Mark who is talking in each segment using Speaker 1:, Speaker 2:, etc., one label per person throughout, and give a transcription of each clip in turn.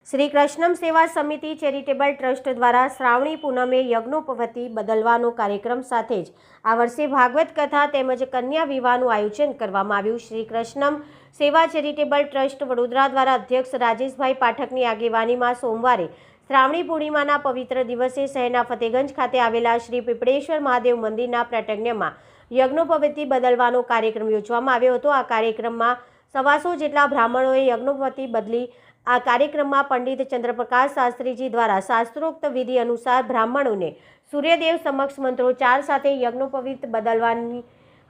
Speaker 1: શ્રી કૃષ્ણમ સેવા સમિતિ charitable trust દ્વારા શ્રાવણી પૂનમે યજ્ઞોપવિત બદલવાનો કાર્યક્રમ સાથે જ આ વર્ષે ભાગવત કથા તેમજ કન્યા વિવાહનું આયોજન કરવામાં આવ્યું। શ્રી કૃષ્ણમ સેવા ચેરિટેબલ ટ્રસ્ટ વડોદરા દ્વારા અધ્યક્ષ રાજેશભાઈ પાઠકની આગેવાનીમાં સોમવારે શ્રાવણી પૂર્ણિમાના પવિત્ર દિવસે શહેરના ફતેગંજ ખાતે આવેલા શ્રી પીપળેશ્વર મહાદેવ મંદિરના પ્રાગટ્યમાં યજ્ઞોપવિત બદલવાનો કાર્યક્રમ યોજવામાં આવ્યો હતો। આ કાર્યક્રમમાં 125 જેટલા બ્રાહ્મણોએ યજ્ઞોપવિત બદલી આ કાર્યક્રમમાં પંડિત ચંદ્રપ્રકાશ શાસ્ત્રીજી દ્વારા શાસ્ત્રોક્ત વિધિ અનુસાર બ્રાહ્મણોને સૂર્યદેવ સમક્ષ મંત્રોચ્ચાર સાથે યજ્ઞોપવિત બદલવાની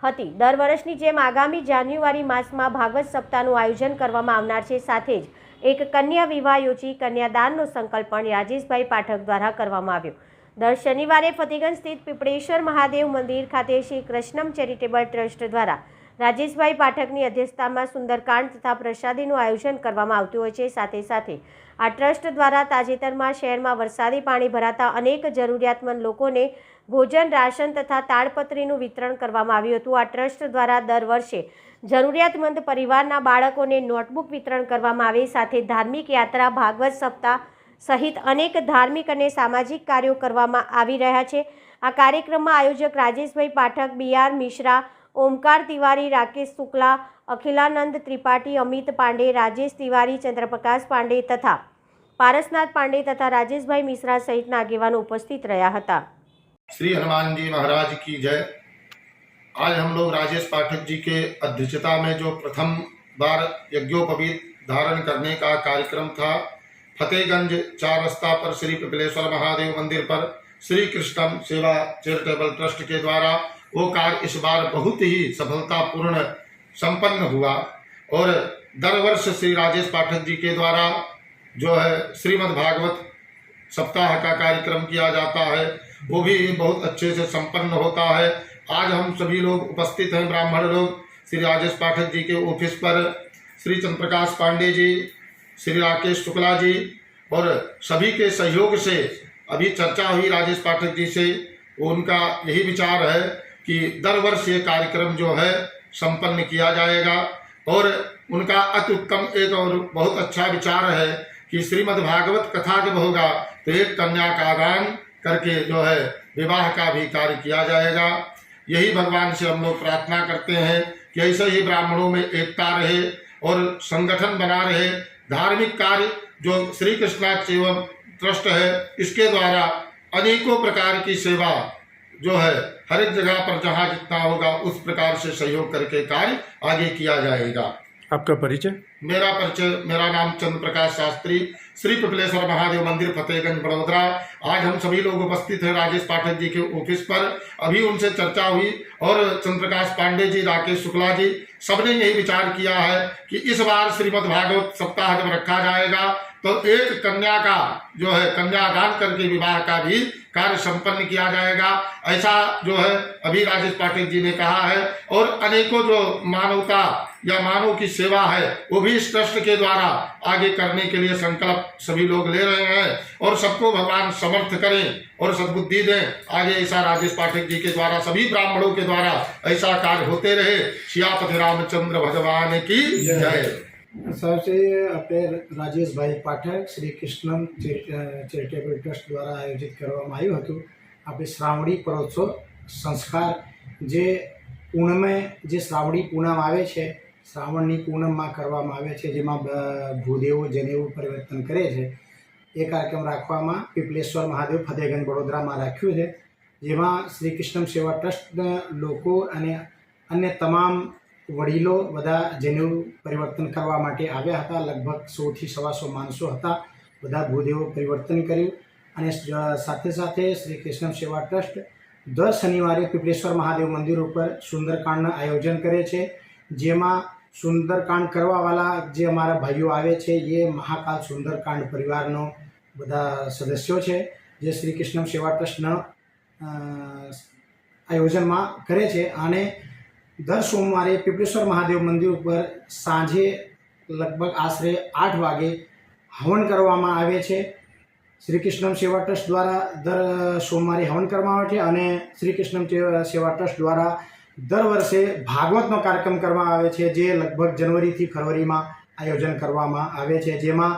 Speaker 1: હતી। દર વર્ષની જેમ આગામી જાન્યુઆરી માસમાં ભાગવત સપ્તાહનું આયોજન કરવામાં આવનાર છે। સાથે જ એક કન્યા વિવાહ યોજી કન્યાદાનનો સંકલ્પ પણ રાજેશભાઈ પાઠક દ્વારા કરવામાં આવ્યો। દર શનિવારે ફતેગંજ સ્થિત પીપળેશ્વર મહાદેવ મંદિર ખાતે શ્રી કૃષ્ણમ ચેરિટેબલ ટ્રસ્ટ દ્વારા રાજેશભાઈ પાઠકની અધ્યક્ષતામાં સુંદરકાંડ તથા પ્રસાદીનું આયોજન કરવામાં આવતું હોય છે। સાથે સાથે આ ટ્રસ્ટ દ્વારા તાજેતરમાં શહેરમાં વરસાદી પાણી ભરાતા અનેક જરૂરિયાતમંદ લોકોને ભોજન, રાશન તથા તાડપત્રીનું વિતરણ કરવામાં આવ્યું હતું। આ ટ્રસ્ટ દ્વારા દર વર્ષે જરૂરિયાતમંદ પરિવારના બાળકોને નોટબુક વિતરણ કરવામાં આવે। સાથે ધાર્મિક યાત્રા, ભાગવત સપ્તાહ સહિત અનેક ધાર્મિક અને સામાજિક કાર્યો કરવામાં આવી રહ્યા છે। આ કાર્યક્રમમાં આયોજક રાજેશભાઈ પાઠક, બી.આર. મિશ્રા, ओमकार तिवारी, राकेश शुक्ला, अखिलानंद त्रिपाठी, अमित पांडे, राजेश तिवारी, चंद्रप्रकाश पांडे तथा पारसनाथ पांडे तथा राजेश भाई मिश्रा सहित आगेवानो उपस्थित रहा था।
Speaker 2: श्री हनुमान जी महाराज की जय। आज हम लोग राजेश पाठक जी के अध्यक्षता में जो प्रथम बार यज्ञोपवीत धारण करने का कार्यक्रम था, फतेहगंज 4 रास्ता पर श्री पीपलेश्वर महादेव मंदिर पर श्री कृष्णम सेवा चैरिटेबल ट्रस्ट के द्वारा वो कार्य इस बार बहुत ही सफलतापूर्ण संपन्न हुआ। और दर वर्ष श्री राजेश पाठक जी के द्वारा जो है श्रीमद् भागवत सप्ताह का कार्यक्रम किया जाता है, वो भी बहुत अच्छे से संपन्न होता है। आज हम सभी लोग उपस्थित हैं, ब्राह्मण लोग, श्री राजेश पाठक जी के ऑफिस पर श्री चंद्रप्रकाश पांडे जी, श्री राकेश शुक्ला जी और सभी के सहयोग से अभी चर्चा हुई राजेश पाठक जी से। उनका यही विचार है कि दर वर्ष ये कार्यक्रम जो है संपन्न किया जाएगा। और उनका अति उत्तम एक और बहुत अच्छा विचार है कि श्रीमद् भागवत कथा जब होगा तो एक कन्या का दान करके जो है विवाह का भी कार्य किया जाएगा। यही भगवान से हम लोग प्रार्थना करते हैं कि ऐसे ही ब्राह्मणों में एकता रहे और संगठन बना रहे। धार्मिक कार्य जो श्री कृष्णा सेवा ट्रस्ट है, इसके द्वारा अनेकों प्रकार की सेवा जो है हर एक जगह पर जहाँ जितना होगा उस प्रकार से सहयोग करके कार्य आगे किया जाएगा।
Speaker 3: आपका परिचय?
Speaker 2: मेरा नाम चंद्र प्रकाश शास्त्री, श्री पीपलेश्वर महादेव मंदिर, फतेहगंज, वडोदरा। आज हम सभी लोग उपस्थित हैं राजेश पाठक जी के ऑफिस पर। अभी उनसे चर्चा हुई और चंद्र प्रकाश पांडे जी, राकेश शुक्ला जी, सबने यही विचार किया है कि इस बार श्रीमद् भागवत सप्ताह जब रखा जाएगा तो एक कन्या का जो है कन्यादान करके विवाह का भी कार्य संपन्न किया जाएगा। ऐसा जो है अभी राजेश पाठक जी ने कहा है। और अनेकों जो मानवता या मानव की सेवा है वो भी इस ट्रस्ट के द्वारा आगे करने के लिए संकल्प सभी लोग ले रहे हैं। और सबको भगवान समर्थ करें और सद्बुद्धि दें। आगे ऐसा राजेश पाठक जी के द्वारा सभी ब्राह्मणों के द्वारा ऐसा कार्य होते रहे। सियापति रामचंद्र भगवान की जय।
Speaker 4: सबसे अपने राजेश भाई पाठक श्री कृष्णम चैरिटेबल ट्रस्ट द्वारा आयोजित કરવામાં આવ્યું હતું। આપણે શ્રાવણી પરોત્સવ સંસ્કાર જે પૂનમે જે શ્રાવણી પૂનમ આવે છે, શ્રાવણની પૂનમમાં કરવામાં આવે છે, જેમાં ભૂદેવો જનેવું પરિવર્તન કરે છે, એ કાર્યક્રમ રાખવામાં પીપલેશ્વર મહાદેવ ફતેહગંજ વડોદરામાં રાખ્યું છે। જેમાં શ્રી કૃષ્ણમ સેવા ટ્રસ્ટના લોકો અને અન્ય તમામ વડીલો બધા જનેવું પરિવર્તન કરવા માટે આવ્યા હતા। લગભગ 100 થી 125 માણસો હતા। બધા ભૂદેવો પરિવર્તન કર્યું। અને સાથે સાથે શ્રી કૃષ્ણ સેવા ટ્રસ્ટ દર શનિવારે પીપળેશ્વર મહાદેવ મંદિર ઉપર સુંદરકાંડનું આયોજન કરે છે। જેમાં સુંદરકાંડ કરવાવાળા જે અમારા ભાઈઓ આવે છે એ મહાકાલ સુંદરકાંડ પરિવારનો બધા સદસ્યો છે, જે શ્રી કૃષ્ણ સેવા ટ્રસ્ટના આયોજનમાં કરે છે। અને दर सोमवारे पीपलेश्वर महादेव मंदिर पर सांजे लगभग आश्रे 8 वागे हवन करवामां आवे छे। श्री कृष्णम सेवा ट्रस्ट द्वारा दर सोमवारे हवन करवामां आवे छे। अने श्री कृष्णम सेवा ट्रस्ट द्वारा दर वर्षे भागवतनो कार्यक्रम करवामां आवे छे, जे लगभग जनवरी थी फरवरी में आयोजन करवामां आवे छे। जेमां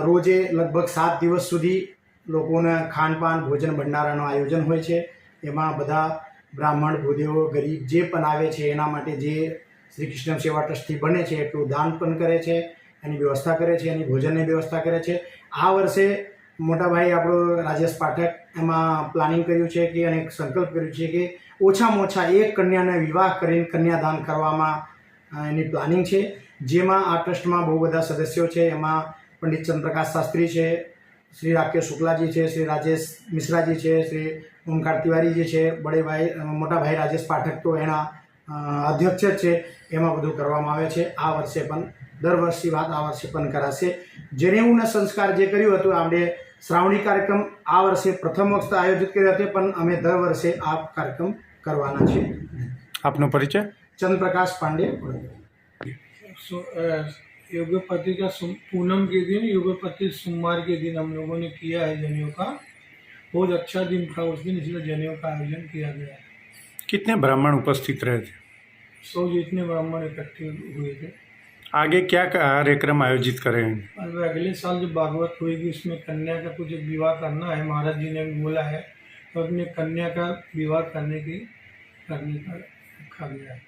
Speaker 4: રોજે લગભગ 7 દિવસ સુધી લોકોને ખાનપાન ભોજન ભંડારાનું આયોજન હોય છે. એમાં બધા બ્રાહ્મણ ભૂદેવો ગરીબ જે પણ આવે છે એના માટે જે શ્રી કૃષ્ણ સેવા ટ્રસ્ટથી બને છે એટલું દાન પણ કરે છે, એની વ્યવસ્થા કરે છે, એની ભોજનની વ્યવસ્થા કરે છે. આ વર્ષે મોટાભાઈ આપણો રાજેશ પાઠક એમાં પ્લાનિંગ કર્યું છે કે અને સંકલ્પ કર્યું છે કે ઓછામાં ઓછા એક કન્યાને વિવાહ કરીને કન્યાદાન કરવામાં એની પ્લાનિંગ છે. જેમાં આ ટ્રસ્ટમાં બહુ બધા સદસ્યો છે. એમાં પંડિત ચંદ્રપ્રકાશ શાસ્ત્રી છે, શ્રી રાકેશ શુક્લાજી છે, શ્રી રાજેશ મિશ્રાજી છે, શ્રી ઓમકાર તિવારીજી છે, બડેભાઈ મોટાભાઈ રાજેશ પાઠક તો એના અધ્યક્ષ જ છે. એમાં બધું કરવામાં આવે છે. આ વર્ષે પણ દર વર્ષની વાત આ વર્ષે પણ કરાશે. જનેઉના સંસ્કાર જે કર્યું હતું આપણે શ્રાવણી કાર્યક્રમ આ વર્ષે પ્રથમ વખત આયોજિત કર્યો હતો, પણ અમે દર વર્ષે આ કાર્યક્રમ કરવાના છે.
Speaker 3: આપનો પરિચય?
Speaker 4: चंद्रप्रकाश पांडे.
Speaker 5: योगपति का पूनम के दिन, योगपति सोमवार के दिन हम लोगों ने किया है जनेऊ का. बहुत अच्छा दिन था उस दिन, इसलिए जनेऊ का आयोजन किया गया.
Speaker 3: कितने ब्राह्मण उपस्थित रहे थे?
Speaker 5: 100 जितने ब्राह्मण इकट्ठे हुए थे.
Speaker 3: आगे क्या कार्यक्रम आयोजित करेंगे?
Speaker 5: अब अगले साल जो भागवत होगी उसमें कन्या का कुछ एक विवाह करना है. महाराज जी ने भी बोला है तो अपने कन्या का विवाह करने का रखा गया है.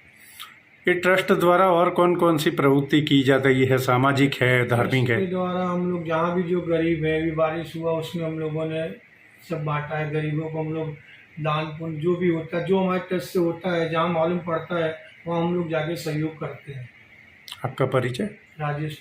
Speaker 3: ये ट्रस्ट द्वारा और कौन कौन सी प्रवृत्ति की जाती है? सामाजिक है, धार्मिक है?
Speaker 5: इसके द्वारा हम लोग जहाँ भी जो गरीब है, अभी बारिश हुआ उसमें हम लोगों ने सब बांटा है. गरीबों को हम लोग दान पुण्य जो भी होता है, जो हमारे ट्रस्ट से होता है, जहाँ मालूम पड़ता है वहाँ हम लोग जाके सहयोग करते हैं.
Speaker 3: आपका परिचय?
Speaker 5: राजेश